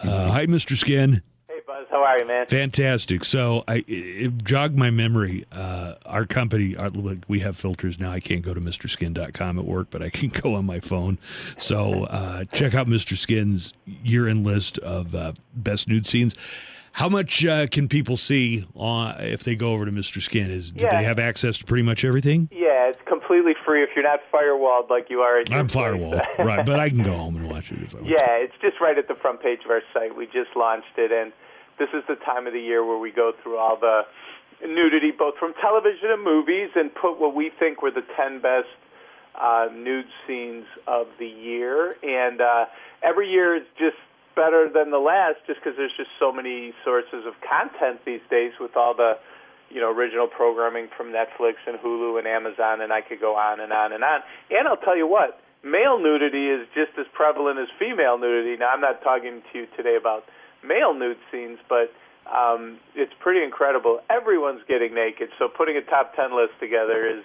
Hi, Mr. Skin. Hey, Buzz. How are you, man? Fantastic. So it jogged my memory. Our company, we have filters now. I can't go to MrSkin.com at work, but I can go on my phone. So check out Mr. Skin's year-end list of best nude scenes. How much can people see if they go over to Mr. Skin? Do they have access to pretty much everything? Yeah, it's completely free if you're not firewalled like you are at your I'm place. firewalled, right, but I can go home and watch it if I want. Yeah, it's just right at the front page of our site. We just launched it, and this is the time of the year where we go through all the nudity, both from television and movies, and put what we think were the 10 best nude scenes of the year. And every year is just better than the last just because there's just so many sources of content these days with all the original programming from Netflix and Hulu and Amazon, and I could go on and on and on. And I'll tell you what, male nudity is just as prevalent as female nudity. Now, I'm not talking to you today about male nude scenes, but it's pretty incredible. Everyone's getting naked, so putting a top 10 list together is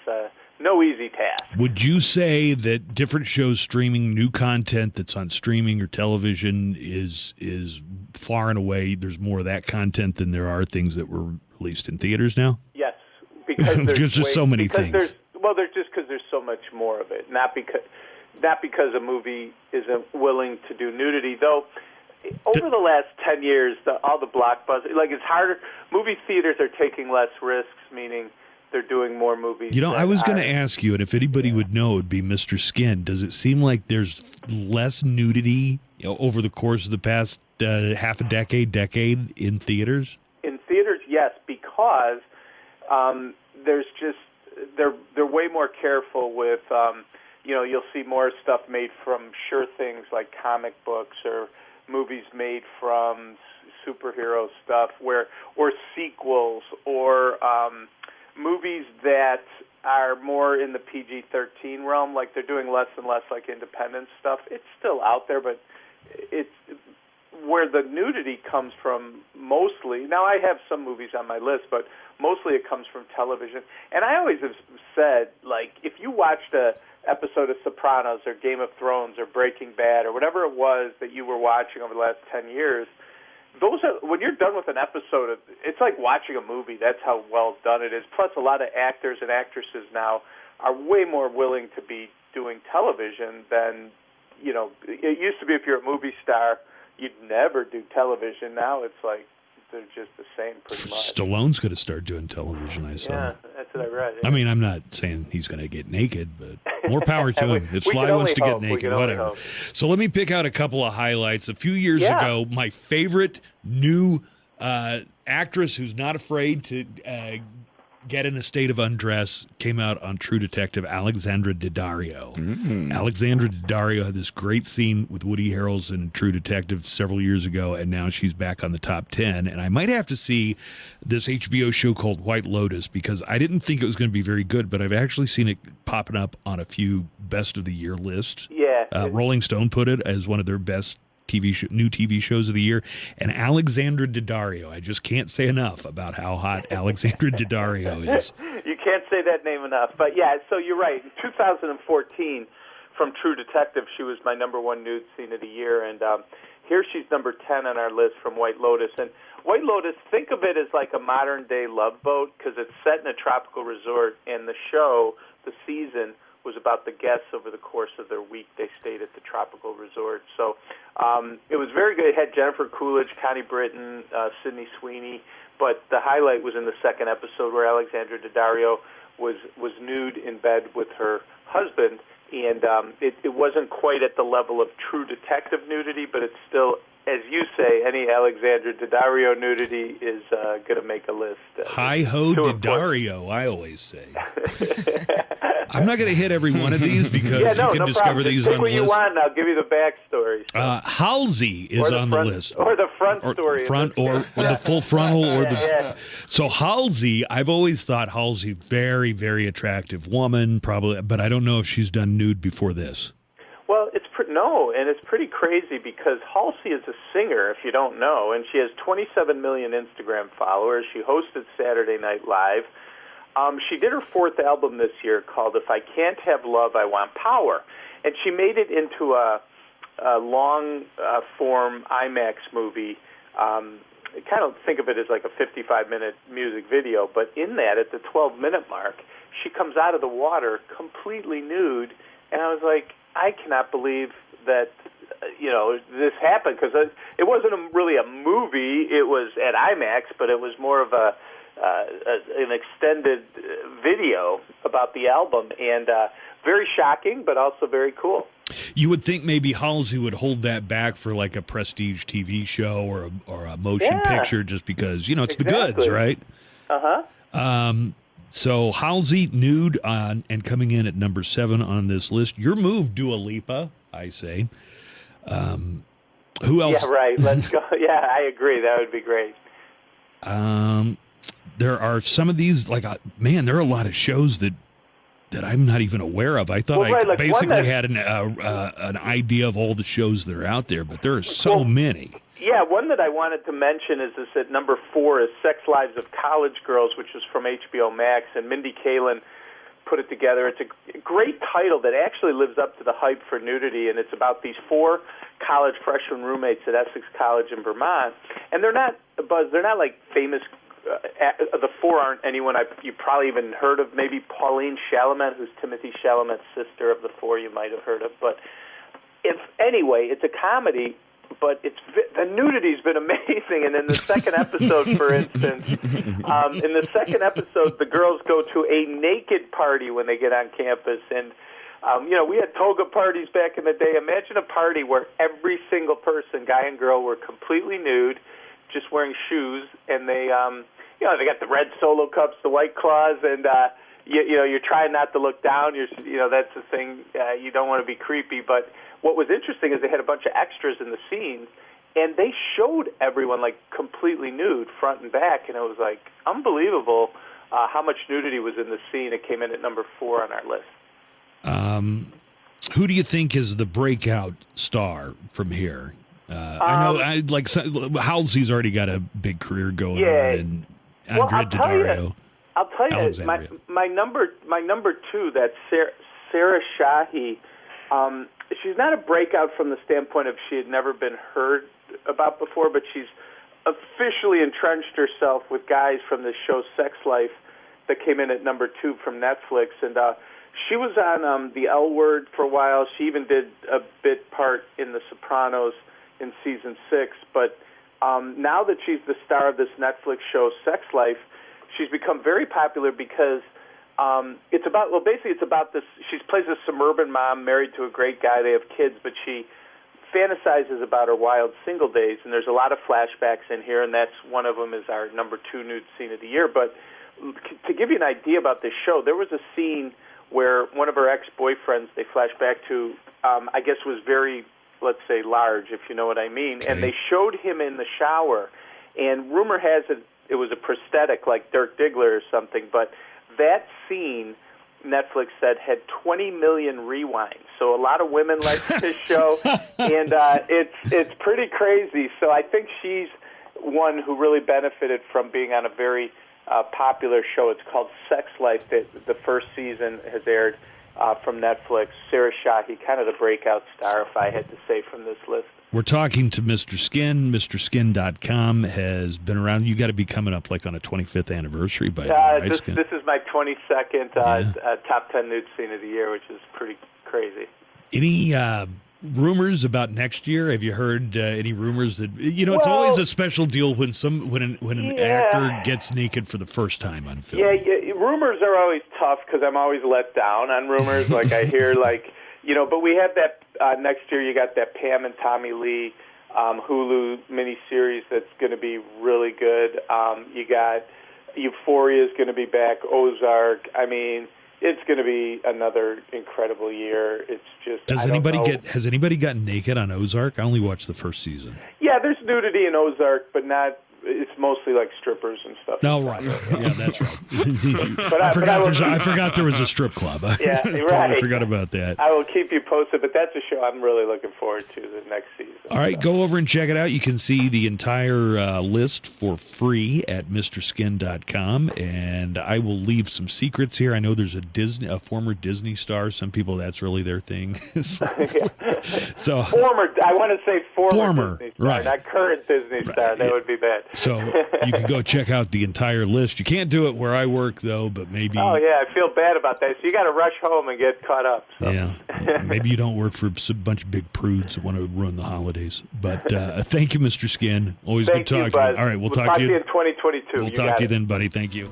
no easy task. Would you say that different shows streaming new content that's on streaming or television is far and away, there's more of that content than there are things that were released in theaters now? Yes, because there's just so many things. There's just because there's so much more of it. Not because a movie isn't willing to do nudity, though. Over the last 10 years, all the blockbusters, it's harder. Movie theaters are taking less risks, meaning they're doing more movies. I was going to ask you, and if anybody would know, it would be Mr. Skin. Does it seem like there's less nudity over the course of the past half a decade in theaters? In theaters, yes, because there's just they're way more careful with you'll see more stuff made from sure things like comic books or movies made from superhero stuff or sequels or movies that are more in the PG-13 realm. Like they're doing less and less like independent stuff. It's still out there, but it's where the nudity comes from mostly. Now, I have some movies on my list, but mostly it comes from television. And I always have said, if you watched a episode of Sopranos or Game of Thrones or Breaking Bad or whatever it was that you were watching over the last 10 years, when you're done with an episode, it's like watching a movie. That's how well done it is. Plus, a lot of actors and actresses now are way more willing to be doing television than, it used to be if you're a movie star, you'd never do television. Now it's like they're just the same pretty much. Stallone's going to start doing television, I saw. Yeah, that's what I read. Yeah. I mean, I'm not saying he's going to get naked, but more power to him. If Sly wants to get naked, whatever. So let me pick out a couple of highlights. A few years ago, my favorite new actress who's not afraid to get in a state of undress came out on True Detective, Alexandra D'Addario. Mm-hmm. Alexandra D'Addario had this great scene with Woody Harrelson in True Detective several years ago, and now she's back on the top 10. And I might have to see this HBO show called White Lotus because I didn't think it was going to be very good, but I've actually seen it popping up on a few best of the year lists. Yeah. Rolling Stone put it as one of their best new TV shows of the year, and Alexandra D'Addario. I just can't say enough about how hot Alexandra D'Addario is. You can't say that name enough. But yeah, so you're right. In 2014, from True Detective, she was my number one nude scene of the year, and here she's number 10 on our list from White Lotus. And White Lotus, think of it as like a modern-day Love Boat because it's set in a tropical resort, and the show, the season, was about the guests over the course of their week. They stayed at the tropical resort. So it was very good. It had Jennifer Coolidge, Connie Britton, Sydney Sweeney, but the highlight was in the second episode where Alexandra D'Addario was nude in bed with her husband, and it wasn't quite at the level of True Detective nudity, but it's still, as you say, any Alexandra D'Addario nudity is going to make a list. Hi-ho D'Addario, I always say. I'm not going to hit every one of these because you can discover these on the list. Pick what you want, and I'll give you the backstory. Halsey is on the list. Or the front story. Or the full frontal. So Halsey, I've always thought Halsey, very, very attractive woman, probably, but I don't know if she's done nude before this. Well, and it's pretty crazy because Halsey is a singer, if you don't know, and she has 27 million Instagram followers. She hosted Saturday Night Live. She did her fourth album this year called If I Can't Have Love, I Want Power. And she made it into a long form IMAX movie. Kind of think of it as like a 55-minute music video, but in that, at the 12-minute mark, she comes out of the water completely nude, and I was like, I cannot believe that this happened, because it wasn't really a movie. It was at IMAX, but it was more of an extended video about the album, and very shocking, but also very cool. You would think maybe Halsey would hold that back for like a prestige TV show or a motion picture, just because it's the goods, right? So Halsey, Nude, and coming in at number 7 on this list. Your move, Dua Lipa, I say. Who else? Yeah, right. Let's go. Yeah, I agree. That would be great. There are some of these, there are a lot of shows that I'm not even aware of. I thought I basically had an idea of all the shows that are out there, but there are so many. Yeah, one that I wanted to mention is at number 4 is Sex Lives of College Girls, which is from HBO Max, and Mindy Kaling put it together. It's a great title that actually lives up to the hype for nudity, and it's about these 4 college freshman roommates at Essex College in Vermont, and they're not like famous. The 4 aren't anyone you probably even heard of. Maybe Pauline Chalamet, who's Timothy Chalamet's sister of the 4, you might have heard of. But anyway, it's a comedy, but the nudity's been amazing. And in the second episode, for instance, the girls go to a naked party when they get on campus, and we had toga parties back in the day. Imagine a party where every single person, guy and girl, were completely nude, just wearing shoes, and they got the red Solo cups, the White Claws, and you're trying not to look down. That's the thing. You don't want to be creepy. But what was interesting is they had a bunch of extras in the scenes, and they showed everyone like completely nude, front and back, and it was like unbelievable how much nudity was in the scene. It came in at number 4 on our list. Who do you think is the breakout star from here? I know, Halsey's already got a big career going on, and Alexandra D'Addario. I'll tell you, my number 2, that's Sarah Shahi. She's not a breakout from the standpoint of she had never been heard about before, but she's officially entrenched herself with guys from this show Sex Life that came in at number 2 from Netflix, and she was on The L Word for a while. She even did a bit part in The Sopranos in season 6, but now that she's the star of this Netflix show, Sex Life, she's become very popular because it's about this. She plays a suburban mom married to a great guy. They have kids, but she fantasizes about her wild single days, and there's a lot of flashbacks in here, and that's one of them is our number 2 nude scene of the year. But to give you an idea about this show, there was a scene where one of her ex-boyfriends, they flash back to, I guess was very, let's say, large, if you know what I mean. Okay. And they showed him in the shower, and rumor has it was a prosthetic like Dirk Diggler or something, but that scene, Netflix said, had 20 million rewinds. So a lot of women like this show, and it's pretty crazy. So I think she's one who really benefited from being on a very popular show. It's called Sex Life. That the first season has aired from Netflix. Sarah Shahi, kind of the breakout star, if I had to say, from this list. We're talking to Mr. Skin. MrSkin.com has been around. You got to be coming up like on a 25th anniversary by now, right, Skin? This is my 22nd top 10 nude scene of the year, which is pretty crazy. Any rumors about next year? Have you heard any rumors that it's always a special deal when an actor gets naked for the first time on film? Yeah, rumors are always tough because I'm always let down on rumors. Like I hear but we have that next year. You got that Pam and Tommy Lee Hulu miniseries that's going to be really good. You got Euphoria is going to be back. Ozark. I mean, it's going to be another incredible year. It's just has anybody gotten naked on Ozark? I only watched the first season. Yeah, there's nudity in Ozark, but not it's mostly like strippers and stuff. No, right. Yeah, that's right. But I forgot there was a strip club. Yeah, I forgot about that. I will keep you posted, but that's a show I'm really looking forward to the next season. All right, go over and check it out. You can see the entire list for free at MrSkin.com, and I will leave some secrets here. I know there's a former Disney star. Some people, that's really their thing. So I want to say former Disney star, right. not current Disney star. Right. That would be bad. So you can go check out the entire list. You can't do it where I work, though, but maybe... Oh, yeah, I feel bad about that. So you got to rush home and get caught up. So. Yeah. Maybe you don't work for a bunch of big prudes that want to ruin the holidays. But thank you, Mr. Skin. Always good talking to you. All right, we'll talk to you in 2022. We'll talk to you then, buddy. Thank you.